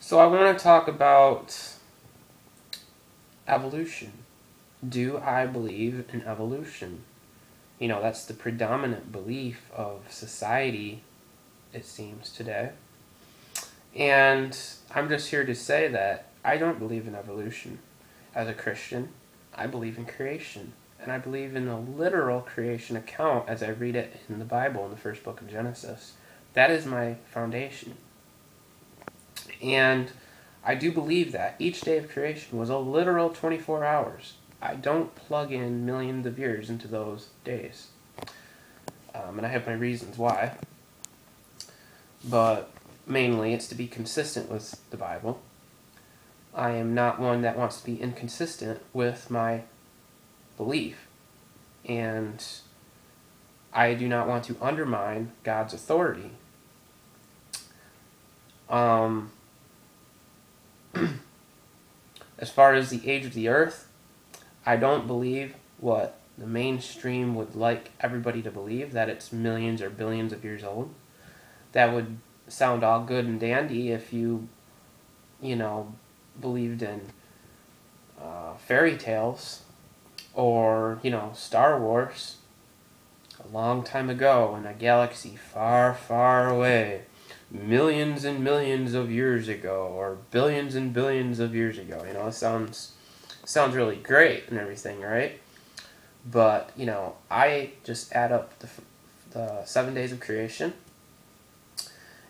So I want to talk about evolution. Do I believe in evolution? You know, that's the predominant belief of society, it seems, today. And I'm just here to say that I don't believe in evolution. As a Christian, I believe in creation. And I believe in the literal creation account as I read it in the Bible in the first book of Genesis. That is my foundation. And I do believe that each day of creation was a literal 24 hours. I don't plug in millions of years into those days. And I have my reasons why. But mainly it's to be consistent with the Bible. I am not one that wants to be inconsistent with my belief. And I do not want to undermine God's authority. As far as the age of the earth, I don't believe what the mainstream would like everybody to believe, that it's millions or billions of years old. That would sound all good and dandy if you believed in fairy tales or, Star Wars a long time ago in a galaxy far, far away, millions and millions of years ago, or billions and billions of years ago. It sounds really great and everything, right? But, I just add up the 7 days of creation,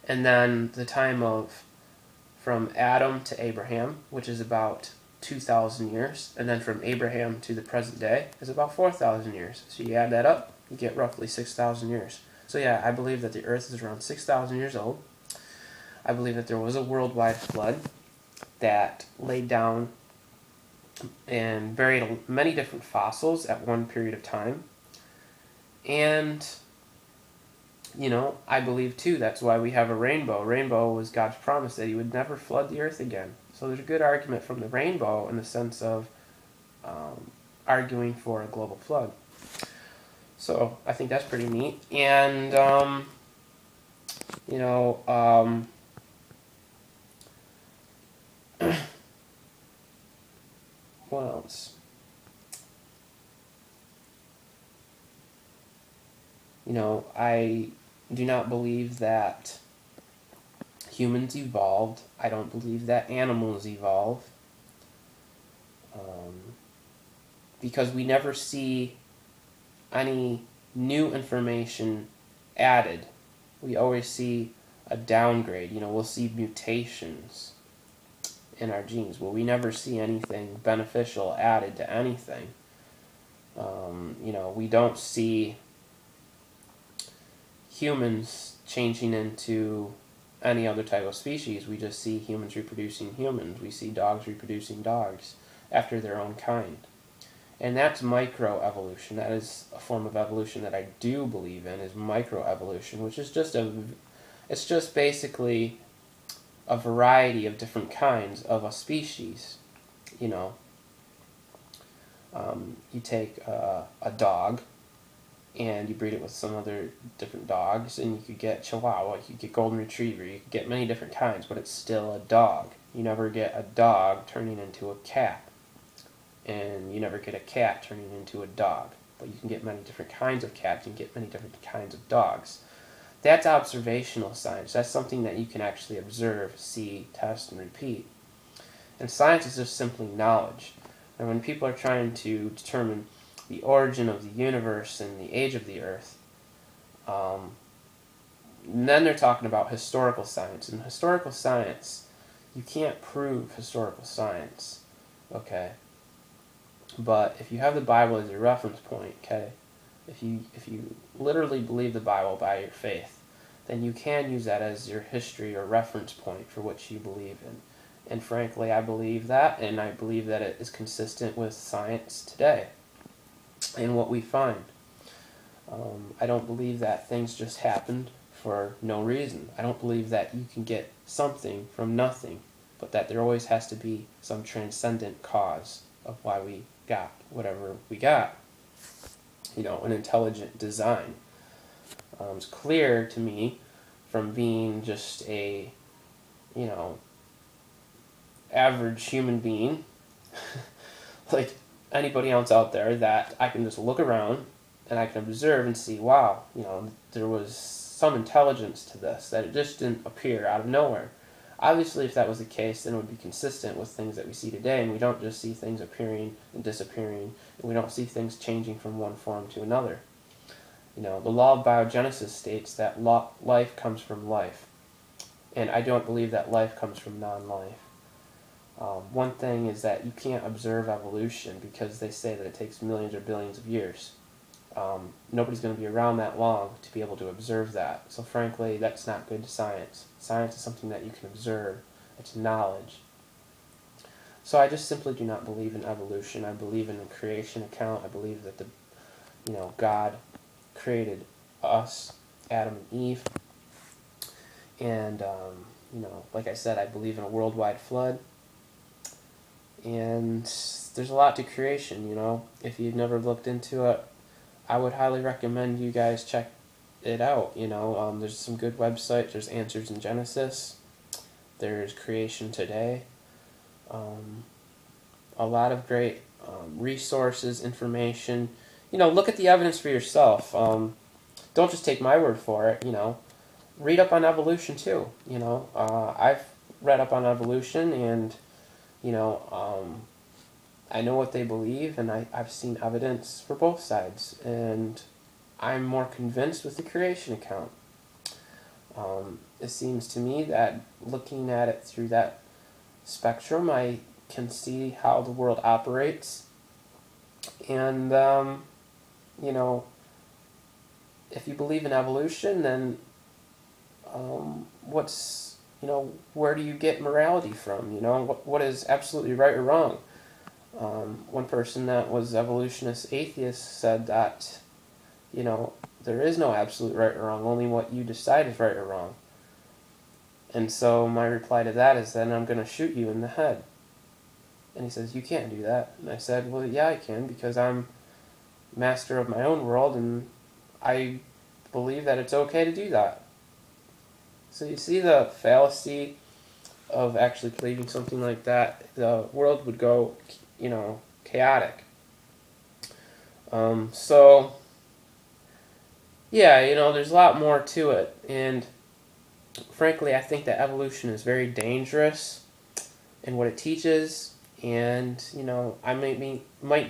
and then the time from Adam to Abraham, which is about 2,000 years, and then from Abraham to the present day is about 4,000 years. So you add that up, you get roughly 6,000 years. So yeah, I believe that the earth is around 6,000 years old. I believe that there was a worldwide flood that laid down and buried many different fossils at one period of time. And, I believe too, that's why we have a rainbow. Rainbow was God's promise that he would never flood the earth again. So there's a good argument from the rainbow in the sense of arguing for a global flood. So I think that's pretty neat. And, what else? I do not believe that humans evolved. I don't believe that animals evolve. Because we never see any new information added. We always see a downgrade. We'll see mutations in our genes. Well, we never see anything beneficial added to anything. We don't see humans changing into any other type of species. We just see humans reproducing humans. We see dogs reproducing dogs after their own kind. And that's microevolution. That is a form of evolution that I do believe in, is microevolution, which is just basically a variety of different kinds of a species. You take a dog and you breed it with some other different dogs, and you could get Chihuahua, you could get Golden Retriever, you could get many different kinds, but it's still a dog. You never get a dog turning into a cat, and you never get a cat turning into a dog. But you can get many different kinds of cats, you can get many different kinds of dogs. That's observational science. That's something that you can actually observe, see, test, and repeat. And science is just simply knowledge. And when people are trying to determine the origin of the universe and the age of the earth, then they're talking about historical science. In historical science, you can't prove historical science, okay? But if you have the Bible as your reference point, okay, if you literally believe the Bible by your faith, then you can use that as your history or reference point for what you believe in. And frankly, I believe that, and I believe that it is consistent with science today and what we find. I don't believe that things just happened for no reason. I don't believe that you can get something from nothing, but that there always has to be some transcendent cause of why we got whatever we got. An intelligent design. It's clear to me from being just a, average human being, like anybody else out there, that I can just look around and I can observe and see, wow, there was some intelligence to this, that it just didn't appear out of nowhere. Obviously, if that was the case, then it would be consistent with things that we see today, and we don't just see things appearing and disappearing, and we don't see things changing from one form to another. The law of biogenesis states that life comes from life, and I don't believe that life comes from non-life. One thing is that you can't observe evolution because they say that it takes millions or billions of years. Nobody's going to be around that long to be able to observe that. So frankly, that's not good to science. Science is something that you can observe. It's knowledge. So I just simply do not believe in evolution. I believe in a creation account. I believe that God created us, Adam and Eve. And, like I said, I believe in a worldwide flood. And there's a lot to creation, If you've never looked into it, I would highly recommend you guys check it out. There's some good websites. There's Answers in Genesis. There's Creation Today. A lot of great resources, information. Look at the evidence for yourself. Don't just take my word for it. Read up on evolution too. I've read up on evolution, and I know what they believe, and I've seen evidence for both sides, and I'm more convinced with the creation account. It seems to me that looking at it through that spectrum, I can see how the world operates, and if you believe in evolution, then where do you get morality from? What is absolutely right or wrong? One person that was evolutionist atheist said that, there is no absolute right or wrong, only what you decide is right or wrong. And so my reply to that is, then I'm going to shoot you in the head. And he says, you can't do that. And I said, well, yeah, I can, because I'm master of my own world, and I believe that it's okay to do that. So you see the fallacy of actually believing something like that. The world would go, chaotic. So, yeah, there's a lot more to it. And frankly, I think that evolution is very dangerous in what it teaches. And, I might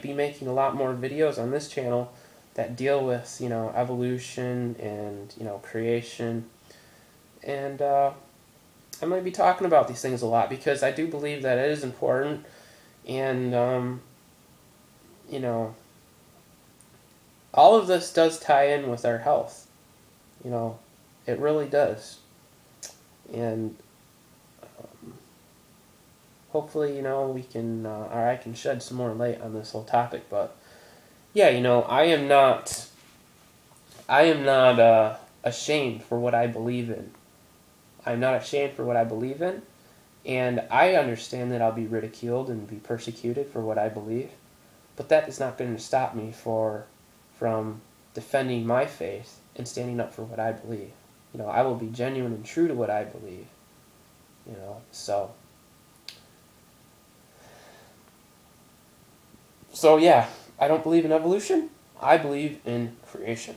be making a lot more videos on this channel that deal with, evolution and, creation. And I might be talking about these things a lot, because I do believe that it is important. And, all of this does tie in with our health. It really does. And hopefully, we can, or I can shed some more light on this whole topic. But yeah, I am not ashamed for what I believe in. I'm not ashamed for what I believe in, and I understand that I'll be ridiculed and be persecuted for what I believe, but that is not going to stop me from defending my faith and standing up for what I believe. I will be genuine and true to what I believe. So yeah, I don't believe in evolution. I believe in creation.